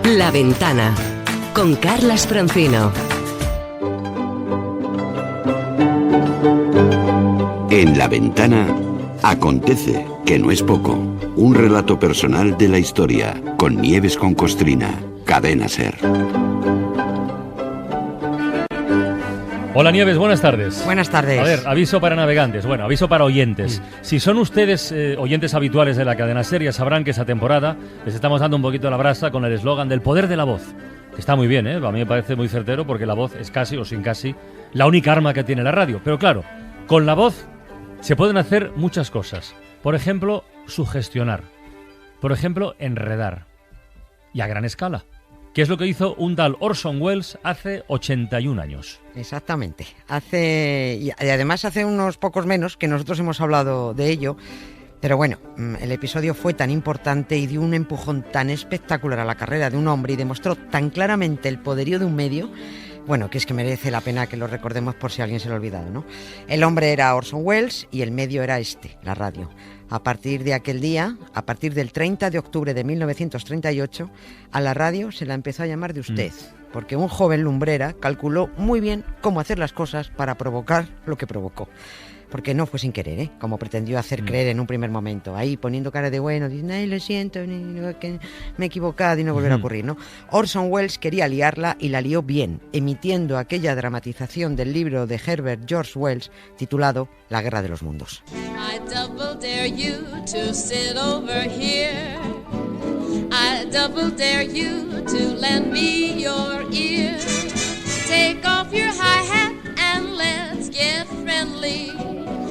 La Ventana, con Carlas Francino. En La Ventana acontece, que no es poco, un relato personal de la historia, con Nieves con Costrina, Cadena SER. Hola Nieves, buenas tardes. Buenas tardes. A ver, aviso para navegantes, bueno, aviso para oyentes. Si son ustedes oyentes habituales de la Cadena SER, ya sabrán que esa temporada les estamos dando un poquito la brasa con el eslogan del poder de la voz. Que está muy bien, a mí me parece muy certero porque la voz es casi o sin casi la única arma que tiene la radio. Pero claro, con la voz se pueden hacer muchas cosas. Por ejemplo, sugestionar. Por ejemplo, enredar. Y a gran escala. Que es lo que hizo un tal Orson Welles hace 81 años. Exactamente. Y además hace unos pocos menos que nosotros hemos hablado de ello. Pero bueno, el episodio fue tan importante y dio un empujón tan espectacular a la carrera de un hombre y demostró tan claramente el poderío de un medio, bueno, que es que merece la pena que lo recordemos por si alguien se lo ha olvidado, ¿no? El hombre era Orson Welles y el medio era la radio. A partir de aquel día, a partir del 30 de octubre de 1938, a la radio se la empezó a llamar de usted, porque un joven lumbrera calculó muy bien cómo hacer las cosas para provocar lo que provocó. Porque no fue sin querer, como pretendió hacer creer en un primer momento. Ahí poniendo cara de bueno, diciendo, ay, lo siento, que me he equivocado y no volverá a ocurrir, ¿no? Orson Welles quería liarla y la lió bien, emitiendo aquella dramatización del libro de Herbert George Wells titulado La Guerra de los Mundos. I double dare you to sit over here. I double dare you to lend me your ear. Take off your high hat and let's get friendly.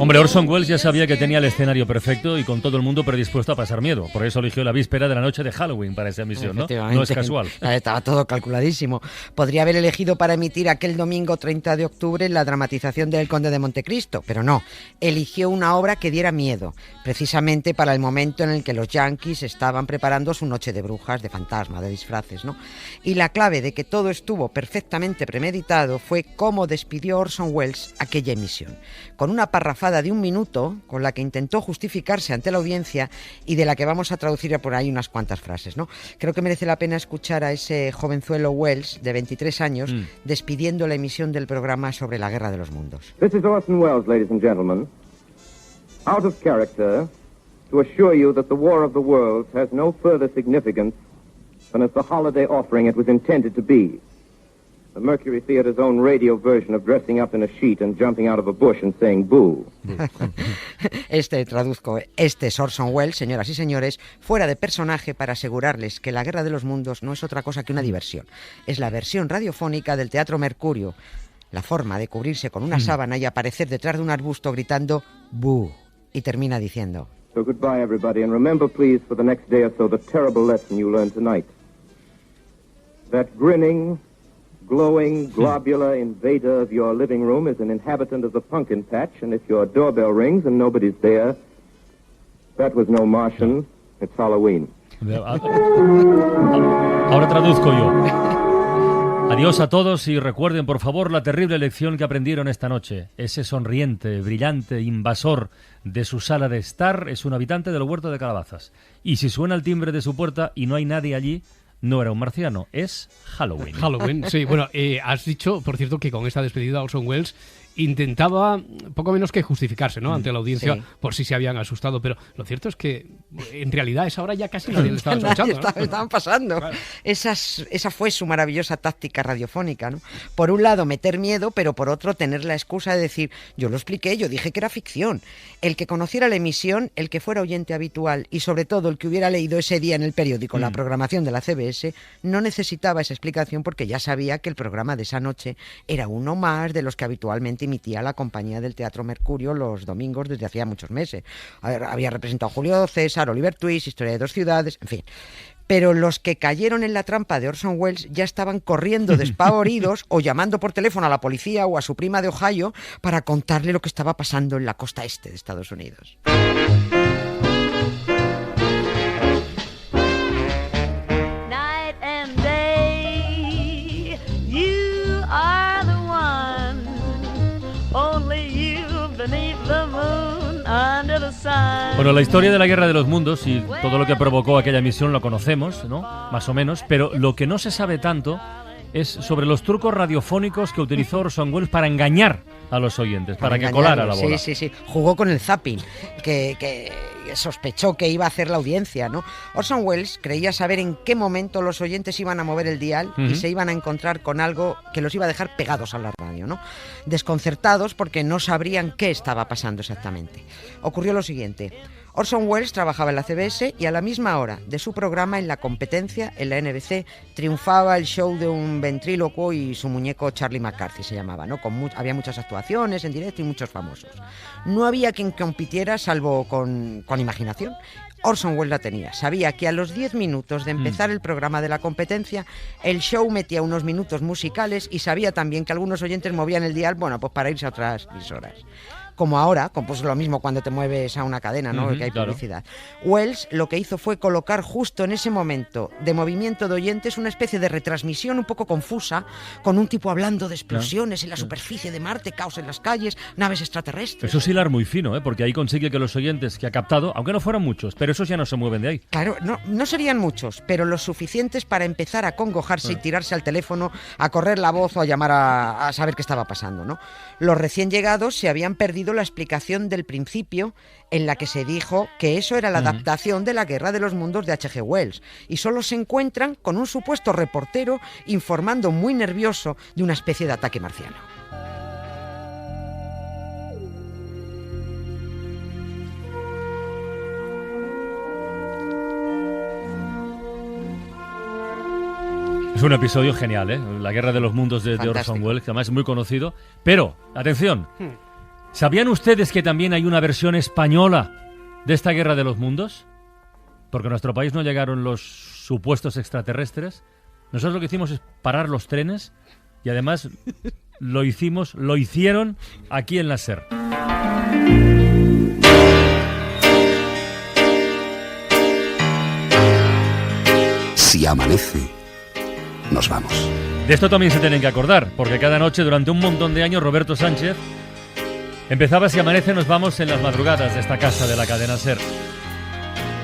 Hombre, Orson Welles ya sabía que tenía el escenario perfecto y con todo el mundo predispuesto a pasar miedo. Por eso eligió la víspera de la noche de Halloween para esa emisión, ¿no? No es casual. Estaba todo calculadísimo. Podría haber elegido para emitir aquel domingo 30 de octubre la dramatización del Conde de Montecristo, pero no. Eligió una obra que diera miedo, precisamente para el momento en el que los yanquis estaban preparando su noche de brujas, de fantasma, de disfraces, ¿no? Y la clave de que todo estuvo perfectamente premeditado fue cómo despidió Orson Welles aquella emisión. Con una parrafada de un minuto con la que intentó justificarse ante la audiencia y de la que vamos a traducir por ahí unas cuantas frases, ¿no? Creo que merece la pena escuchar a ese jovenzuelo Welles de 23 años despidiendo la emisión del programa sobre la Guerra de los Mundos. This is Orson Welles, ladies and gentlemen. Out of character, to assure you that the War of the Worlds has no further significance than as the holiday offering it was intended to be. The Mercury Theatre's own radio version of dressing up in a sheet and jumping out of a bush and saying boo. Traduzco, es Orson Welles, señoras y señores, fuera de personaje para asegurarles que la Guerra de los Mundos no es otra cosa que una diversión. Es la versión radiofónica del Teatro Mercurio. La forma de cubrirse con una sábana y aparecer detrás de un arbusto gritando boo. Y termina diciendo: So goodbye everybody, and remember please for the next day or so the terrible lesson you learned tonight. That grinning, glowing, globular invader of your living room is an inhabitant of the pumpkin patch, and if your doorbell rings and nobody's there, that was no Martian, it's Halloween. Ahora traduzco yo. Adiós a todos y recuerden, por favor, la terrible lección que aprendieron esta noche. Ese sonriente, brillante invasor de su sala de estar es un habitante del huerto de calabazas. Y si suena el timbre de su puerta y no hay nadie allí, no era un marciano, es Halloween. Halloween, sí. Bueno, has dicho, por cierto, que con esta despedida Orson Welles intentaba poco menos que justificarse, ¿no? Ante la audiencia, sí, por si se habían asustado, pero lo cierto es que en realidad a esa hora ya casi nadie le estaba escuchando, ¿no? Estaban pasando. Claro. Esa fue su maravillosa táctica radiofónica, ¿no? Por un lado meter miedo, pero por otro tener la excusa de decir, yo lo expliqué, yo dije que era ficción. El que conociera la emisión, el que fuera oyente habitual y sobre todo el que hubiera leído ese día en el periódico la programación de la CBS, no necesitaba esa explicación porque ya sabía que el programa de esa noche era uno más de los que habitualmente emitía la compañía del Teatro Mercurio los domingos desde hacía muchos meses. Había representado a Julio César, Oliver Twist, Historia de dos ciudades, en fin. Pero los que cayeron en la trampa de Orson Welles ya estaban corriendo despavoridos o llamando por teléfono a la policía o a su prima de Ohio para contarle lo que estaba pasando en la costa este de Estados Unidos. Night and day, you are the one, only you beneath the moon, under the sun. Bueno, la historia de la Guerra de los Mundos y todo lo que provocó aquella misión lo conocemos, ¿no? Más o menos, pero lo que no se sabe tanto es sobre los trucos radiofónicos que utilizó Orson Welles para engañar a los oyentes, para que colara la bola. Sí. Jugó con el zapping, que sospechó que iba a hacer la audiencia, ¿no? Orson Welles creía saber en qué momento los oyentes iban a mover el dial y se iban a encontrar con algo que los iba a dejar pegados a la radio, ¿no? Desconcertados porque no sabrían qué estaba pasando exactamente. Ocurrió lo siguiente. Orson Welles trabajaba en la CBS y a la misma hora de su programa en la competencia, en la NBC, triunfaba el show de un ventrílocuo y su muñeco Charlie McCarthy se llamaba, ¿no? Había muchas actuaciones en directo y muchos famosos. No había quien compitiera salvo con imaginación. Orson Welles la tenía. Sabía que a los 10 minutos de empezar el programa de la competencia, el show metía unos minutos musicales y sabía también que algunos oyentes movían el dial, bueno, pues para irse a otras emisoras. Como ahora, pues lo mismo cuando te mueves a una cadena, ¿no? Que hay publicidad. Welles lo que hizo fue colocar justo en ese momento de movimiento de oyentes una especie de retransmisión un poco confusa, con un tipo hablando de explosiones en la superficie de Marte, caos en las calles, naves extraterrestres. Eso es hilar muy fino, ¿eh? Porque ahí consigue que los oyentes que ha captado, aunque no fueran muchos, pero esos ya no se mueven de ahí. Claro, no serían muchos, pero los suficientes para empezar a congojarse y tirarse al teléfono, a correr la voz o a llamar a saber qué estaba pasando, ¿no? Los recién llegados se habían perdido la explicación del principio en la que se dijo que eso era la adaptación de la Guerra de los Mundos de H.G. Wells y solo se encuentran con un supuesto reportero informando muy nervioso de una especie de ataque marciano. Es un episodio genial, ¿eh? La Guerra de los Mundos de Orson Welles, que además es muy conocido. Pero, atención, ¿sabían ustedes que también hay una versión española de esta Guerra de los Mundos? Porque a nuestro país no llegaron los supuestos extraterrestres. Nosotros lo que hicimos es parar los trenes y además lo hicieron aquí en la SER. Si amanece, nos vamos. De esto también se tienen que acordar, porque cada noche durante un montón de años Roberto Sánchez empezaba Si amanece nos vamos en las madrugadas de esta casa de la cadena SER.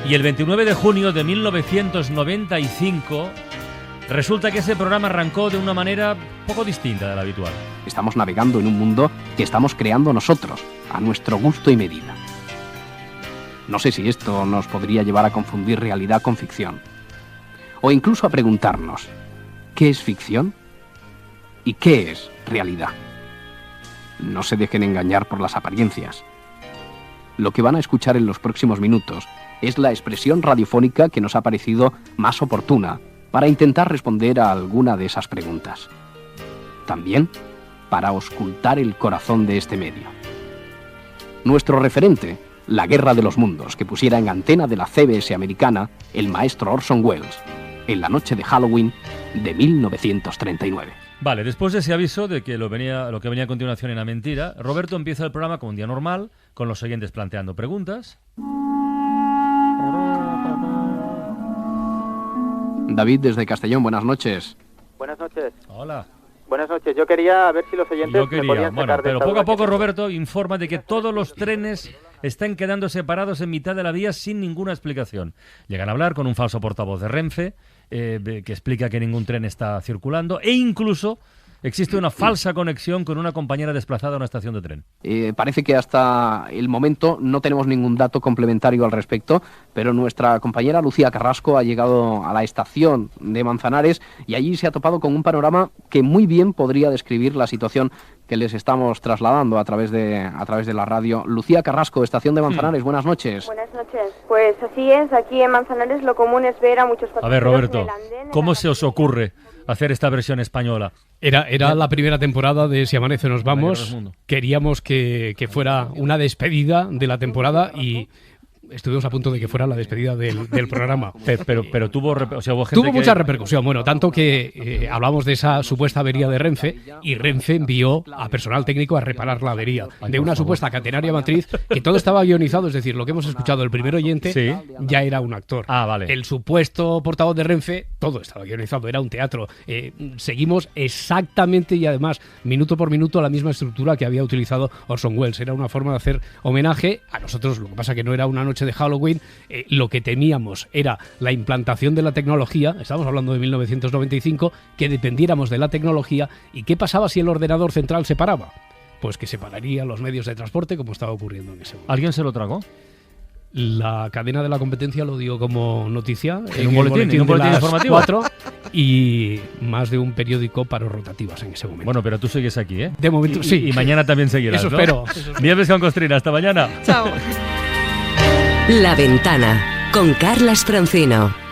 Y el 29 de junio de 1995 resulta que ese programa arrancó de una manera poco distinta de la habitual. Estamos navegando en un mundo que estamos creando nosotros, a nuestro gusto y medida. No sé si esto nos podría llevar a confundir realidad con ficción. O incluso a preguntarnos, ¿qué es ficción? ¿Y qué es realidad? No se dejen engañar por las apariencias. Lo que van a escuchar en los próximos minutos es la expresión radiofónica que nos ha parecido más oportuna para intentar responder a alguna de esas preguntas. También para auscultar el corazón de este medio. Nuestro referente, la Guerra de los Mundos, que pusiera en antena de la CBS americana el maestro Orson Welles, en la noche de Halloween de 1939. Vale, después de ese aviso de que lo que venía a continuación era mentira, Roberto empieza el programa como un día normal, con los oyentes planteando preguntas. David, desde Castellón, buenas noches. Buenas noches. Hola. Buenas noches. Yo quería ver si los oyentes me podían sacar de pero esta poco a duda poco que- Roberto informa de que todos los trenes están quedando separados en mitad de la vía sin ninguna explicación. Llegan a hablar con un falso portavoz de Renfe que explica que ningún tren está circulando e incluso existe una falsa conexión con una compañera desplazada a una estación de tren. Parece que hasta el momento no tenemos ningún dato complementario al respecto, pero nuestra compañera Lucía Carrasco ha llegado a la estación de Manzanares y allí se ha topado con un panorama que muy bien podría describir la situación que les estamos trasladando a través de la radio. Lucía Carrasco, estación de Manzanares, buenas noches. Buenas noches. Pues así es, aquí en Manzanares lo común es ver a muchos A ver, pasajeros Roberto, en el andén, en ¿cómo la se os cafetería. ocurre hacer esta versión española? Era la primera temporada de Si amanece nos Guerra de vamos. los Mundos. Queríamos que fuera una despedida de la temporada y estuvimos a punto de que fuera la despedida del programa. Pero tuvo, o sea, hubo gente Tuvo que... mucha repercusión, bueno, tanto que hablamos de esa supuesta avería de Renfe y Renfe envió a personal técnico a reparar la avería de una supuesta catenaria matriz que todo estaba guionizado, es decir, lo que hemos escuchado el primer oyente Sí. ya era un actor. Ah, vale. El supuesto portavoz de Renfe todo estaba guionizado, era un teatro. Seguimos exactamente y además minuto por minuto la misma estructura que había utilizado Orson Welles. Era una forma de hacer homenaje a nosotros. Lo que pasa que no era una noche de Halloween. Lo que temíamos era la implantación de la tecnología. Estamos hablando de 1995, que dependiéramos de la tecnología. ¿Y qué pasaba si el ordenador central se paraba? Pues que se pararía los medios de transporte, como estaba ocurriendo en ese momento. ¿Alguien se lo tragó? La cadena de la competencia lo dio como noticia en un boletín informativo 4 y más de un periódico paró rotativas en ese momento. Bueno, pero tú sigues aquí, ¿eh? De momento sí. Y mañana también seguirás, Eso ¿no? espero. Nieves con Costrina, hasta mañana. Chao. La Ventana con Carlas Francino.